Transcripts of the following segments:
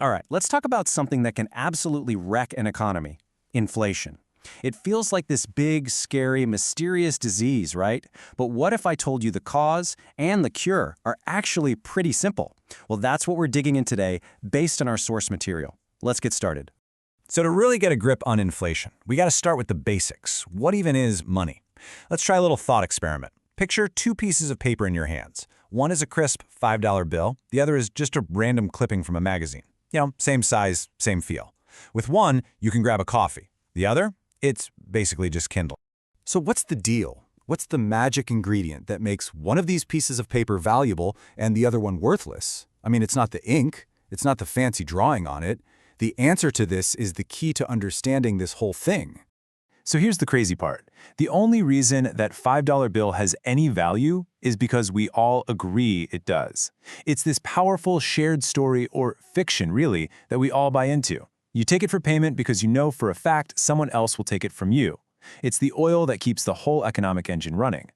All right, let's talk about something that can absolutely wreck an economy: inflation. It feels like this big, scary, mysterious disease, right? But what if I told you the cause and the cure are actually pretty simple? Well, that's what we're digging in today based on our source material. Let's get started. So to really get a grip on inflation, we got to start with the basics. What even is money? Let's try a little thought experiment. Picture two pieces of paper in your hands. One is a crisp $5 bill. The other is just a random clipping from a magazine. Same size, same feel. With one, you can grab a coffee. The other, it's basically just Kindle. So what's the deal? What's the magic ingredient that makes one of these pieces of paper valuable and the other one worthless? I mean, it's not the ink. It's not the fancy drawing on it. The answer to this is the key to understanding this whole thing. So here's the crazy part. The only reason that $5 bill has any value is because we all agree it does. It's this powerful shared story, or fiction really, that we all buy into. You take it for payment because you know for a fact someone else will take it from you. It's the oil that keeps the whole economic engine running.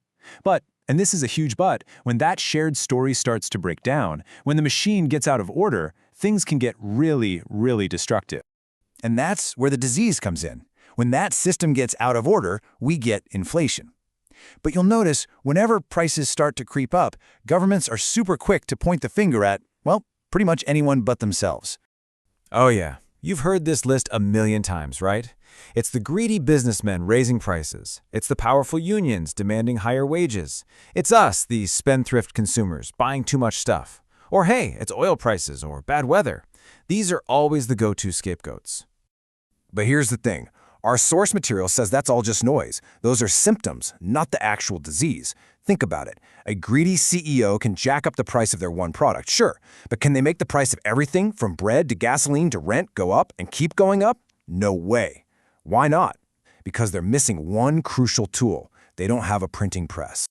But, and this is a huge but, when that shared story starts to break down, when the machine gets out of order, things can get really, really destructive. And that's where the disease comes in. When that system gets out of order, we get inflation. But you'll notice, whenever prices start to creep up, governments are super quick to point the finger at, well, pretty much anyone but themselves. Oh yeah, you've heard this list a million times, right? It's the greedy businessmen raising prices. It's the powerful unions demanding higher wages. It's us, the spendthrift consumers, buying too much stuff. Or hey, it's oil prices or bad weather. These are always the go-to scapegoats. But here's the thing. Our source material says that's all just noise. Those are symptoms, not the actual disease. Think about it. A greedy CEO can jack up the price of their one product, sure. But can they make the price of everything, from bread to gasoline to rent, go up and keep going up? No way. Why not? Because they're missing one crucial tool. They don't have a printing press.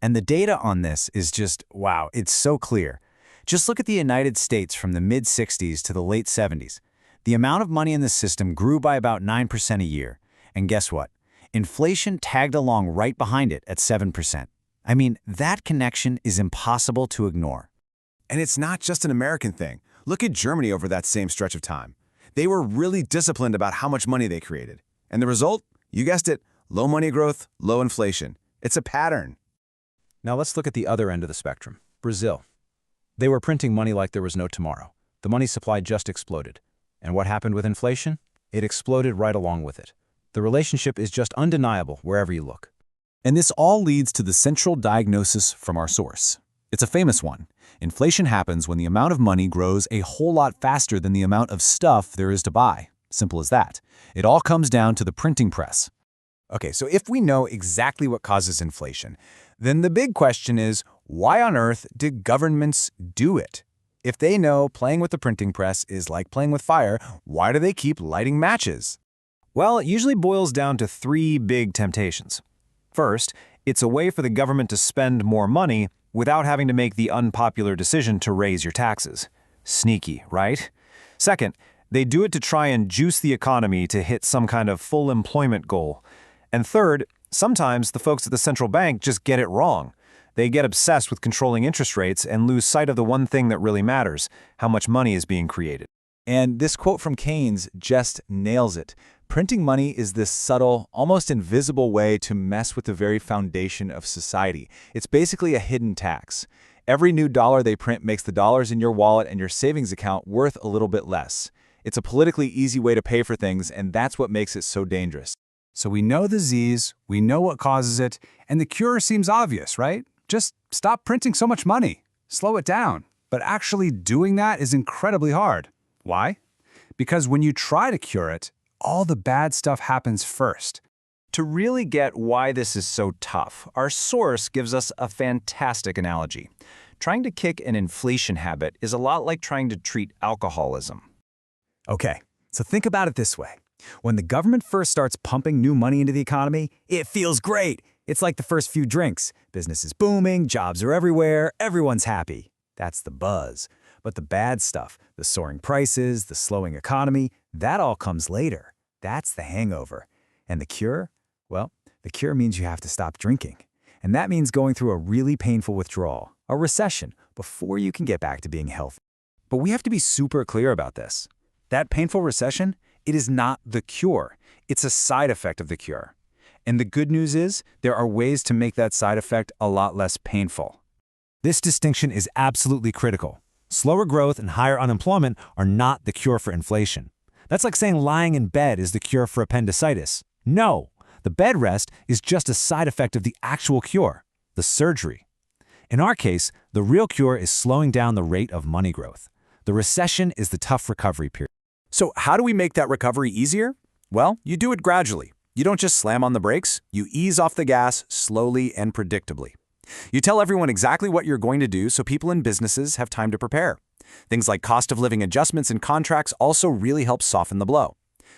And the data on this is just, wow, it's so clear. Just look at the United States from the mid-60s to the late 70s. The amount of money in the system grew by about 9% a year. And guess what? Inflation tagged along right behind it at 7%. I mean, that connection is impossible to ignore. And it's not just an American thing. Look at Germany over that same stretch of time. They were really disciplined about how much money they created. And the result? You guessed it, low money growth, low inflation. It's a pattern. Now let's look at the other end of the spectrum: Brazil. They were printing money like there was no tomorrow. The money supply just exploded. And what happened with inflation? It exploded right along with it. The relationship is just undeniable wherever you look. And this all leads to the central diagnosis from our source. It's a famous one. Inflation happens when the amount of money grows a whole lot faster than the amount of stuff there is to buy. Simple as that. It all comes down to the printing press. Okay, so if we know exactly what causes inflation, then the big question is, why on earth did governments do it? If they know playing with the printing press is like playing with fire, why do they keep lighting matches? Well, it usually boils down to three big temptations. First, it's a way for the government to spend more money without having to make the unpopular decision to raise your taxes. Sneaky, right? Second, they do it to try and juice the economy to hit some kind of full employment goal. And third, sometimes the folks at the central bank just get it wrong. They get obsessed with controlling interest rates and lose sight of the one thing that really matters: how much money is being created. And this quote from Keynes just nails it. Printing money is this subtle, almost invisible way to mess with the very foundation of society. It's basically a hidden tax. Every new dollar they print makes the dollars in your wallet and your savings account worth a little bit less. It's a politically easy way to pay for things, and that's what makes it so dangerous. So we know the disease, we know what causes it, and the cure seems obvious, right? Just stop printing so much money. Slow it down. But actually doing that is incredibly hard. Why? Because when you try to cure it, all the bad stuff happens first. To really get why this is so tough, our source gives us a fantastic analogy. Trying to kick an inflation habit is a lot like trying to treat alcoholism. Okay, so think about it this way. When the government first starts pumping new money into the economy, it feels great. It's like the first few drinks. Business is booming, jobs are everywhere, everyone's happy. That's the buzz. But the bad stuff, the soaring prices, the slowing economy, that all comes later. That's the hangover. And the cure? Well, the cure means you have to stop drinking. And that means going through a really painful withdrawal, a recession, before you can get back to being healthy. But we have to be super clear about this. That painful recession, it is not the cure. It's a side effect of the cure. And the good news is, there are ways to make that side effect a lot less painful. This distinction is absolutely critical. Slower growth and higher unemployment are not the cure for inflation. That's like saying lying in bed is the cure for appendicitis. No, the bed rest is just a side effect of the actual cure, the surgery. In our case, the real cure is slowing down the rate of money growth. The recession is the tough recovery period. So how do we make that recovery easier? Well, you do it gradually. You don't just slam on the brakes, you ease off the gas slowly and predictably. You tell everyone exactly what you're going to do so people and businesses have time to prepare. Things like cost of living adjustments and contracts also really help soften the blow.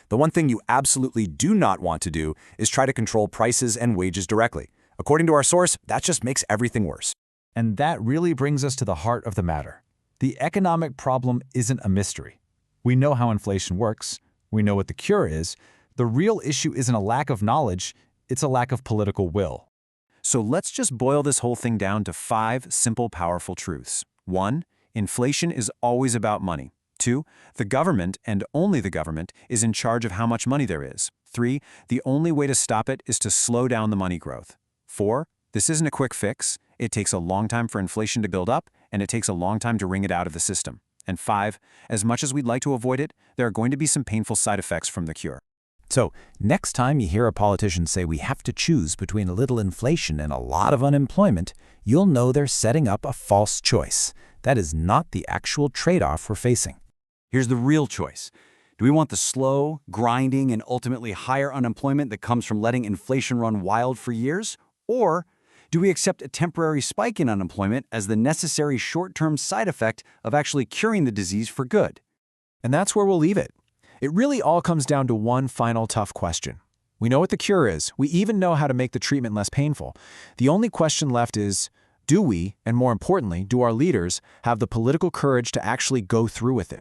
The one thing you absolutely do not want to do is try to control prices and wages directly. According to our source, that just makes everything worse. And that really brings us to the heart of the matter. The economic problem isn't a mystery. We know how inflation works. We know what the cure is. The real issue isn't a lack of knowledge, it's a lack of political will. So let's just boil this whole thing down to 5 simple, powerful truths. 1. Inflation is always about money. 2. The government, and only the government, is in charge of how much money there is. 3. The only way to stop it is to slow down the money growth. 4. This isn't a quick fix. It takes a long time for inflation to build up, and it takes a long time to wring it out of the system. And 5. As much as we'd like to avoid it, there are going to be some painful side effects from the cure. So, next time you hear a politician say we have to choose between a little inflation and a lot of unemployment, you'll know they're setting up a false choice. That is not the actual trade-off we're facing. Here's the real choice. Do we want the slow, grinding, and ultimately higher unemployment that comes from letting inflation run wild for years? Or do we accept a temporary spike in unemployment as the necessary short-term side effect of actually curing the disease for good? And that's where we'll leave it. It really all comes down to one final tough question. We know what the cure is. We even know how to make the treatment less painful. The only question left is, do we, and more importantly, do our leaders, have the political courage to actually go through with it?